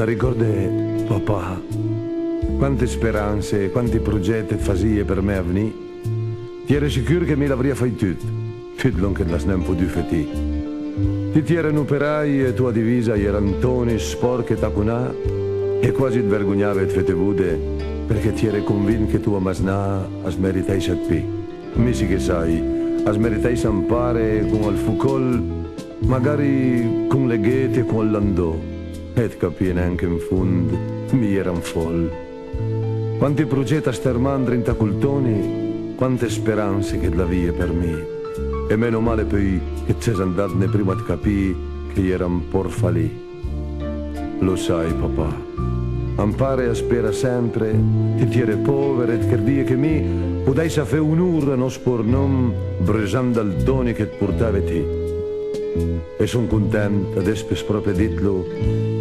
La ricordi, papà, quante speranze, quanti progetti fasie per me avvenì? Ti eri sicuro che mi l'avrei fatto tutto che la non potuto fare. Ti erano operai e tua divisa erano toni sporche tacunà e quasi ti vergognavi e fette vude perché ti eri convinto che tua masnà as meritai sappi. Mi sì che sai, as meritai sampare con il fucol, magari con le ghete e con l'andò. Et capì neanche in fondo, mi eran foll. Quanti progetti stermandri in tacultoni, quante speranze che la via per me. E meno male poi che c'è andatne prima di capire che eran porfalì. Lo sai, papà, ampare e spera sempre, ti tiere povere e che dia che mi, potei sa fe un'ora non spornom, bresando al doni che portave ti. E son contento, adesso proprio ditlo,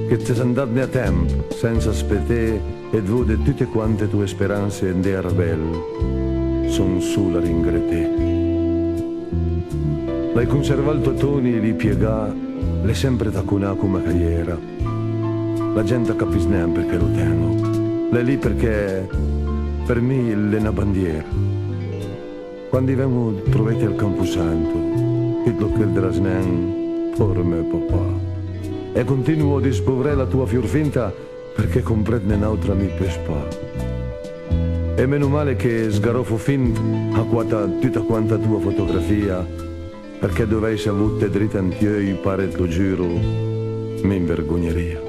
che ti sei andatne a tempo, senza aspettare e vode tutte quante tue speranze in der bel. Son solo a ringraziare. L'hai conservato toni e li piegà, l'hai sempre tacunà come cagliera. La gente capisce neanche perché lo tengo. L'è lì perché per me è una bandiera. Quando vengo trovati al Camposanto, tutto che della snen, per me papà. E continuo a dispovrare la tua fiorfinta perché comprende un'altra mi pespa. E meno male che sgarofo fin a tutta quanta tua fotografia, perché dovessi avute dritte antioi, pare lo giuro, mi invergogneria.